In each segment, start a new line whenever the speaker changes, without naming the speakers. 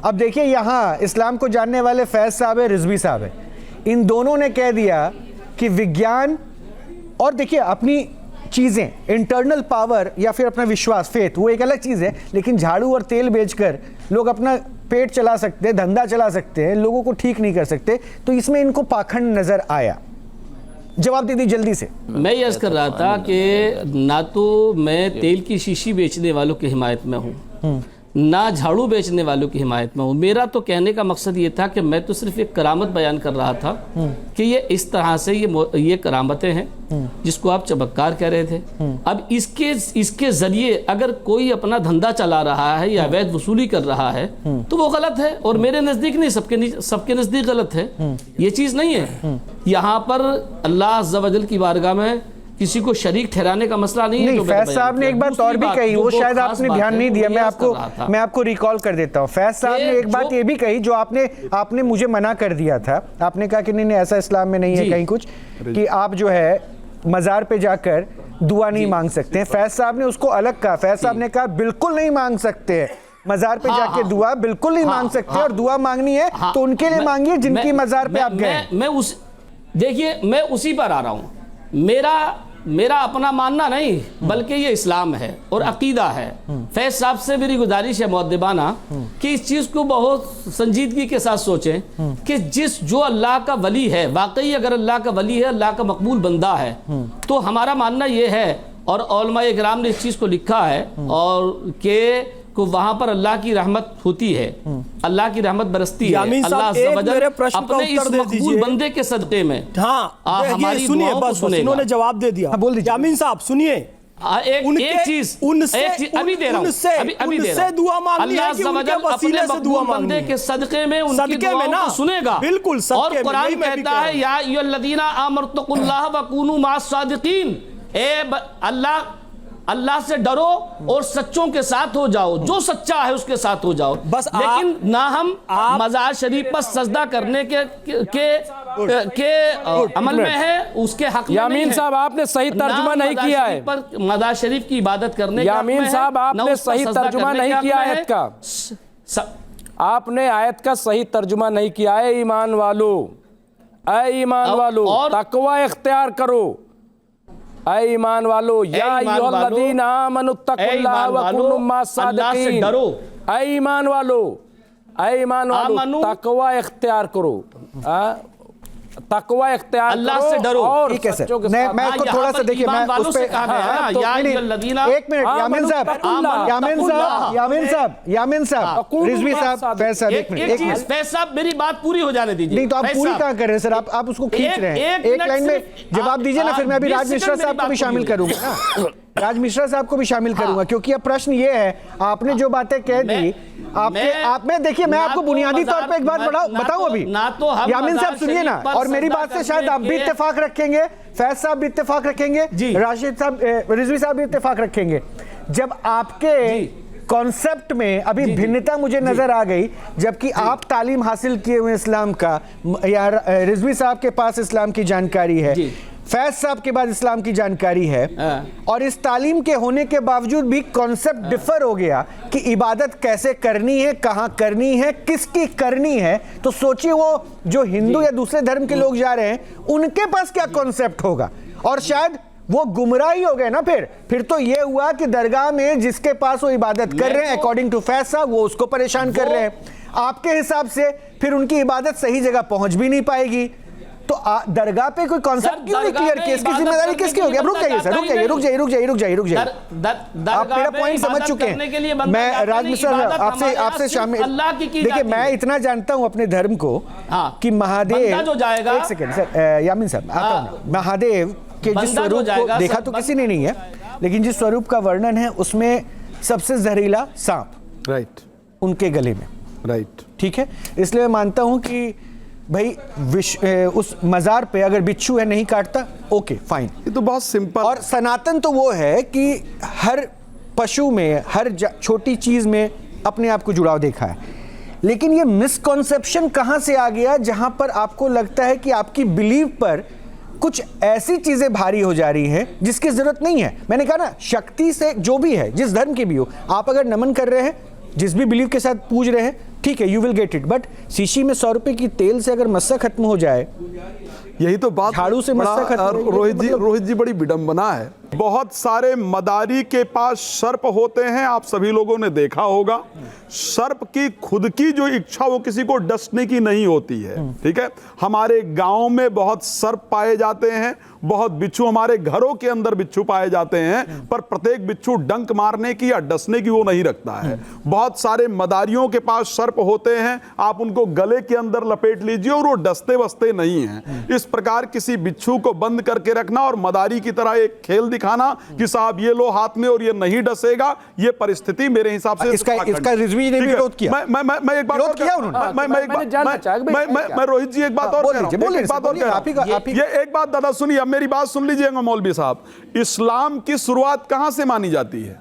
अब देखिए यहाँ इस्लाम को जानने वाले फैज साहब है, रिजवी साहब है, इन दोनों ने कह दिया कि विज्ञान और देखिए अपनी चीज़ें, इंटरनल पावर या फिर अपना विश्वास, फेथ, वो एक अलग चीज़ है, लेकिन झाड़ू और तेल बेचकर लोग अपना पेट चला सकते हैं, धंधा चला सकते हैं, लोगों को ठीक नहीं कर सकते। तो इसमें इनको पाखंड नजर आया। जवाब दे दी जल्दी से।
मैं ये अर्ज कर रहा था कि ना तो मैं तेल की शीशी बेचने वालों की हिमायत में हूँ, ना झाड़ू बेचने वालों की हिमायत में हूँ। मेरा तो कहने का मकसद ये था कि मैं तो सिर्फ एक करामत बयान कर रहा था कि ये इस तरह से ये करामतें हैं जिसको आप चमत्कार कह रहे थे। अब इसके जरिए अगर कोई अपना धंधा चला रहा है या अवैध वसूली कर रहा है तो वो गलत है, और मेरे नज़दीक नहीं, सबके नज़दीक गलत है। ये चीज़ नहीं है। यहाँ पर अल्लाह अज़्ज़ा वजल की बारगाह में किसी को शरीक ठहराने का मसला नहीं है।
फैज साहब ने एक बात और भी कही, वो शायद आपने ध्यान नहीं दिया, मैं आपको रिकॉल कर देता हूँ। फैज साहब ने एक बात ये भी कही जो आपने मुझे मना कर दिया था। आपने कहा कि नहीं ऐसा इस्लाम में नहीं है कहीं कुछ, कि आप जो है मजार पे जाकर दुआ नहीं मांग सकते हैं। फैज साहब ने उसको अलग कहा। फैज साहब ने कहा बिल्कुल नहीं मांग सकते हैं, मजार पे जाके दुआ बिल्कुल नहीं मांग सकते, और दुआ मांगनी है तो उनके लिए मांगिए जिनकी मजार पे आप गए।
देखिए मैं उसी पर आ रहा हूँ। मेरा अपना मानना नहीं बल्कि ये इस्लाम है और अकीदा है। फैज साहब से मेरी गुजारिश है मुअद्दिबाना कि इस चीज़ को बहुत संजीदगी के साथ सोचें कि जो अल्लाह का वली है, वाकई अगर अल्लाह का वली है, अल्लाह का मकबूल बंदा है, तो हमारा मानना ये है, और उलमाए किराम ने इस चीज़ को लिखा है, और के को वहां पर अल्लाह की रहमत होती है, अल्लाह की रहमत बरसती है। अल्लाह अपने इस मकबूल बंदे के सदक़े में हमारी दुआओं को सुनेगा।
उन्होंने जवाब दे दिया। बोल दीजिए यामीन साहब, सुनिए
एक चीज अभी दे रहा हूं, अभी दे रहा हूं।
दुआ मांगनी है कि उनके वसीले से दुआ मांगनी है,
बंदे के सदक़े में उनकी दुआओं को सुनेगा।
बिल्कुल,
और कुरान कहता है या अय्युहल्लज़ीना आमनुत्तक़ुल्लाह व कूनू माअस सादिक़ीन, अल्लाह से डरो और सच्चों के साथ हो जाओ, जो सच्चा है उसके साथ हो जाओ। बस लेकिन ना हम मज़ार शरीफ पर सजदा करने के अमल में है, उसके हक में
यामीन साहब आपने सही तर्जुमा नहीं किया है।
पर मज़ार शरीफ की इबादत करने का
यामीन साहब आपने सही तर्जुमा नहीं किया आयत का। आपने आयत का सही तर्जुमा नहीं किया है। ईमान वालो, ऐ ईमान वालो तकवा इख्तियार करो। ऐ ईमान वालो, या अय्युहल्लज़ीना आमनुत्तक़ुल्लाह व कूनू माअस सादिक़ीन, ऐ ईमान वालो, तकवा इख्तियार करो, तकवा इख्तियार
अल्लाह से डरो।
और
ठीक है सर, मैं आपको थोड़ा सा देखिए, मैं उस पे एक मिनट, यामीन साहब, रिजवी साहब, फैज साहब, एक मिनट,
फैज साहब मेरी बात पूरी हो जाने दीजिए।
नहीं तो आप पूरी कहाँ कर रहे हैं सर, आप उसको खींच रहे हैं। एक लाइन में जवाब दीजिए ना, फिर मैं अभी राज मिश्रा साहब को भी शामिल करूंगा ना, राज मिश्रा साहब को भी शामिल करूंगा, क्योंकि अब प्रश्न ये है, आपने जो बातें कह दी, आपने देखिए, मैं आपको बुनियादी तौर पे एक बात बताऊं अभी, यामीन साहब सुनिए ना, और मेरी बात से शायद आप भी इत्तेफाक रखेंगे, फैज साहब भी इत्तेफाक रखेंगे, राशिद साहब, रिजवी साहब भी इत्तेफाक रखेंगे। जब आपके कॉन्सेप्ट में अभी भिन्नता मुझे नजर आ गई, जबकि आप तालीम हासिल किए हुए इस्लाम का, या रिजवी साहब के पास इस्लाम की जानकारी है, फैज साहब के बाद इस्लाम की जानकारी है, और इस तालीम के होने के बावजूद भी कॉन्सेप्ट डिफर हो गया कि इबादत कैसे करनी है, कहाँ करनी है, किसकी करनी है। तो सोचिए वो जो हिंदू या दूसरे धर्म के लोग जा रहे हैं उनके पास क्या कॉन्सेप्ट होगा, और शायद वो गुमराही हो गए ना। फिर तो ये हुआ कि दरगाह में जिसके पास वो इबादत कर रहे हैं, अकॉर्डिंग टू फैज साहब, वो उसको परेशान कर रहे हैं। आपके हिसाब से फिर उनकी इबादत सही जगह पहुंच भी नहीं पाएगी। तो दरगाह पे कोई कॉन्सेप्ट क्यों नहीं क्लियर किया? इसकी जिम्मेदारी किसकी होगी? अब रुक जाइए सर, रुक जाइए। आप मेरा पॉइंट समझ चुके हैं। मैं राज मिश्रा आपसे शामिल, देखिए मैं इतना जानता हूं अपने धर्म को कि महादेव, एक सेकंड सर, यामीन साहब, महादेव के जिस स्वरूप को देखा तो किसी ने नहीं है, लेकिन जिस स्वरूप का वर्णन है उसमें सबसे जहरीला सांप,
राइट,
उनके गले में,
राइट,
ठीक है। इसलिए मैं मानता हूं कि भाई उस मजार पे अगर बिच्छू है नहीं काटता, ओके फाइन,
ये तो बहुत सिंपल।
और सनातन तो वो है कि हर पशु में, हर छोटी चीज में अपने आप को जुड़ाव देखा है। लेकिन ये मिसकॉन्सेप्शन कहां से आ गया जहां पर आपको लगता है कि आपकी बिलीव पर कुछ ऐसी चीजें भारी हो जा रही हैं जिसकी जरूरत नहीं है। मैंने कहा ना, शक्ति से जो भी है, जिस धर्म के भी हो, आप अगर नमन कर रहे हैं, जिस भी बिलीव के साथ पूज रहे हैं, ठीक है, you will get it, but शीशी में 100 रुपए की तेल से अगर मस्सा खत्म हो जाए,
यही तो बात
झाड़ू से मस्सा खत्म हो जाए,
रोहित जी बड़ी विडंबना है। बहुत सारे मदारी के पास सर्प होते हैं, आप सभी लोगों ने देखा होगा। सर्प की खुद की जो इच्छा वो किसी को डसने की नहीं होती है, ठीक है। हमारे गांव में बहुत सर्प पाए जाते हैं, बहुत बिच्छू, हमारे घरों के अंदर बिच्छू पाए जाते हैं, पर प्रत्येक बिच्छू डंक मारने की या डसने की वो नहीं रखता है। बहुत सारे मदारियों के पास सर्प होते हैं, आप उनको गले के अंदर लपेट लीजिए और वो डसते बसते नहीं हैं। इस प्रकार किसी बिच्छू को बंद करके रखना और मदारी की तरह एक खेल दिखाना कि साहब ये लो हाथ में और ये नहीं डसेगा, ये परिस्थिति मेरे हिसाब से
इसका रिजवी ने भी विरोध किया।
मैं एक बात और
किया उन्होंने।
मैं रोहित जी एक बात और कह रहा हूं। ये एक बात दादा सुनिए, अब मेरी बात सुन लीजिएगा मौलवी साहब। इस्लाम की शुरुआत कहां से मानी जाती है?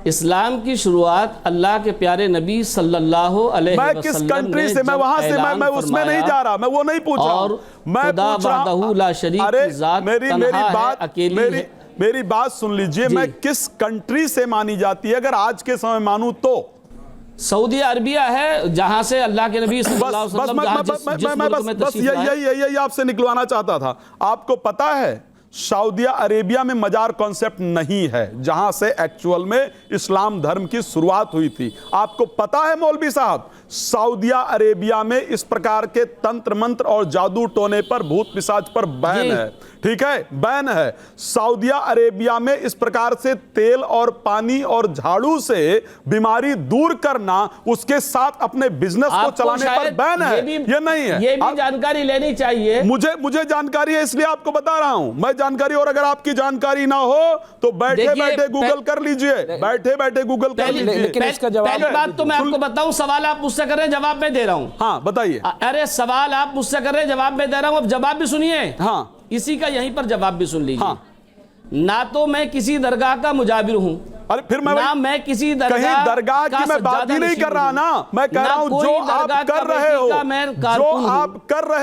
इस्लाम की शुरुआत अल्लाह के प्यारे नबी सल्लल्लाहु अलैहि वसल्लम
मैं किस कंट्री से, मैं वहां से, मैं उसमें नहीं जा रहा, मैं वो नहीं पूछ रहा हूं। मैं पूछ रहा हूं, मेरी बात सुन लीजिए, मैं किस कंट्री से मानी जाती है अगर आज के समय मानूं तो?
सऊदी अरबिया है, जहां से अल्लाह के नबी सल्लल्लाहु अलैहि वसल्लम
बस यही आपसे निकलवाना चाहता था। आपको पता है सऊदी अरेबिया में मजार कॉन्सेप्ट नहीं है, जहां से एक्चुअल में इस्लाम धर्म की शुरुआत हुई थी। आपको पता है मौलवी साहब, सऊदी अरेबिया में इस प्रकार के तंत्र मंत्र और जादू टोने पर, भूत पिशाच पर बैन है, ठीक है, बैन है। सऊदी अरेबिया में इस प्रकार से तेल और पानी और झाड़ू से बीमारी दूर करना, उसके साथ अपने बिजनेस को चलाने पर बैन है। ये नहीं है,
ये भी जानकारी लेनी चाहिए।
मुझे जानकारी है, इसलिए आपको बता रहा हूं मैं जानकारी। और अगर आपकी जानकारी ना हो तो बैठे बैठे गूगल कर लीजिए, बैठे बैठे गूगल कर लीजिए।
पहली बात तो मैं आपको बताऊं, सवाल आप मुझसे कर रहे हैं, जवाब मैं दे रहा हूं।
हाँ बताइए।
अरे सवाल आप मुझसे कर रहे हैं, जवाब मैं दे रहा हूं, अब जवाब भी सुनिए।
हाँ,
इसी का यहीं पर जवाब भी सुन लीजिए।
हाँ।
ना तो मैं किसी दरगाह का मुजाबिर हूं,
अरे फिर
मैं किसी
दरगाह की मैं बात ही नहीं कर रहा ना, मैं कह रहा हूं जो आप कर रहे हो,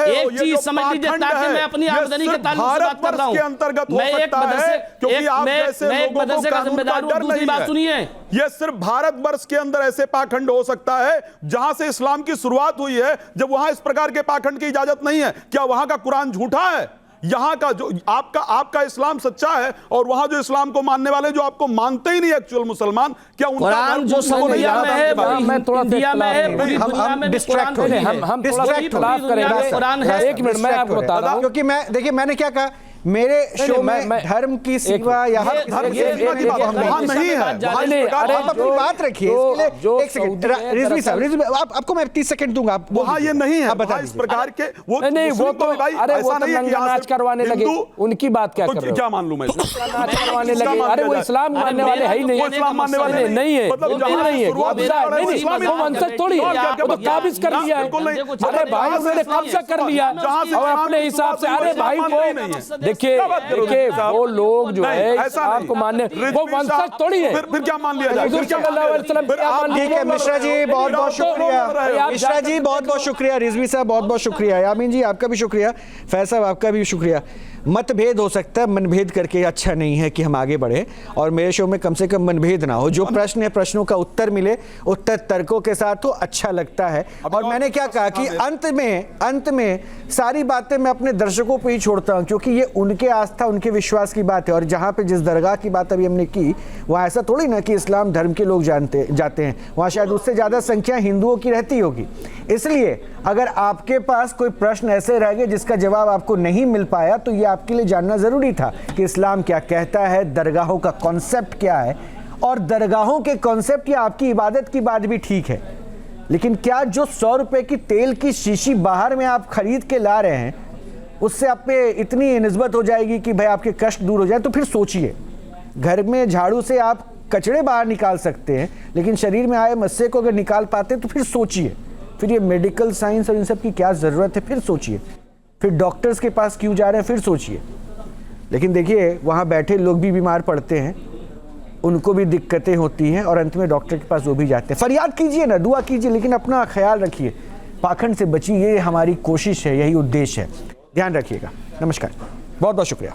एक चीज समझ लीजिए, ताकि मैं अपनी आमदनी के ताल्लुक से बात कर रहा हूं।
के अंतर्गत हो
मैं एक
सकता है क्योंकि आप जैसे लोगों को कानून का डर नहीं है।
सुनिए,
ये सिर्फ भारतवर्ष के अंदर ऐसे पाखंड हो सकता है जहां से इस्लाम की शुरुआत हुई है, जब वहां इस प्रकार के पाखंड की इजाजत नहीं है। क्या वहां का कुरान झूठा है? यहां का जो आपका इस्लाम सच्चा है, और वहां जो इस्लाम को मानने वाले, जो आपको मानते ही नहीं एक्चुअल मुसलमान, क्या उनका
कुरान जो इंडिया में है, इंडिया में है, पूरी दुनिया में
डिस्ट्रैक्ट हो रहे हैं, हम थोड़ा इख्तिलाफ करेंगे। एक मिनट मैं आपको बता रहा हूं, क्योंकि मैं देखिए मैंने क्या कहा, मेरे शो में धर्म की सिवा यहाँ धर्म की सिवा की बात नहीं है। आप अपनी बात रखिए, एक सेकंड रिजवी साहब, आपको मैं 30 सेकंड दूंगा।
वहाँ ये नहीं है,
बता
इस प्रकार के
वो तो अरे वो नाच करवाने लगे, उनकी बात क्या कर रहे हो?
क्या मान लूं मैं?
नाच करवाने लगे, अरे वो इस्लाम मानने वाले है ही नहीं,
इस्लाम मानने वाले
नहीं है, नहीं है, वो वंशज थोड़ी है, वो तो काबिज कर लिया है। अरे भाई उन्होंने कब्जा कर लिया और अपने हिसाब से, अरे भाई वो देखिए वो लोग जो है आपको मानने, वो वंशज थोड़ी है।
फिर क्या मान लिया जाए?
ठीक है मिश्रा जी, बहुत बहुत शुक्रिया। मिश्रा जी बहुत बहुत शुक्रिया, रिजवी साहब बहुत बहुत शुक्रिया, यामीन जी आपका भी शुक्रिया, फैज साहब आपका भी शुक्रिया। मतभेद हो सकता है, मनभेद करके अच्छा नहीं है कि हम आगे बढ़े, और मेरे शो में कम से कम मनभेद ना हो। जो प्रश्न है, प्रश्नों का उत्तर मिले, उत्तर तर्कों के साथ हो, अच्छा लगता है। और मैंने क्या कहा कि अंत में सारी बातें मैं अपने दर्शकों पे ही छोड़ता हूं, क्योंकि ये उनके आस्था, उनके विश्वास की बात है। और जहां पे जिस दरगाह की बात अभी हमने की, वहां ऐसा थोड़ी ना कि इस्लाम धर्म के लोग जाते हैं, वहां शायद उससे ज्यादा संख्या हिंदुओं की रहती होगी। इसलिए अगर आपके पास कोई प्रश्न ऐसे रह गए जिसका जवाब आपको नहीं मिल पाया, तो ये आपके लिए जानना जरूरी था कि इस्लाम क्या कहता है, दरगाहों का कॉन्सेप्ट क्या है। और दरगाहों के कॉन्सेप्ट या आपकी इबादत की बात भी ठीक है, लेकिन क्या जो 100 रुपए की तेल की शीशी बाहर में आप खरीद के ला रहे हैं, उससे आप पे इतनी निस्बत हो जाएगी कि भाई आपके कष्ट दूर हो जाए? तो फिर सोचिए, घर में झाड़ू से आप कचड़े बाहर निकाल सकते हैं, लेकिन शरीर में आए मस्से को अगर निकाल पाते तो फिर सोचिए, फिर ये मेडिकल साइंस और इन सब की क्या ज़रूरत है? फिर सोचिए, फिर डॉक्टर्स के पास क्यों जा रहे हैं? फिर सोचिए। लेकिन देखिए, वहाँ बैठे लोग भी बीमार पड़ते हैं, उनको भी दिक्कतें होती हैं, और अंत में डॉक्टर के पास वो भी जाते हैं। फरियाद कीजिए ना, दुआ कीजिए, लेकिन अपना ख्याल रखिए, पाखंड से बचिए, ये हमारी कोशिश है, यही उद्देश्य है। ध्यान रखिएगा। नमस्कार, बहुत बहुत शुक्रिया।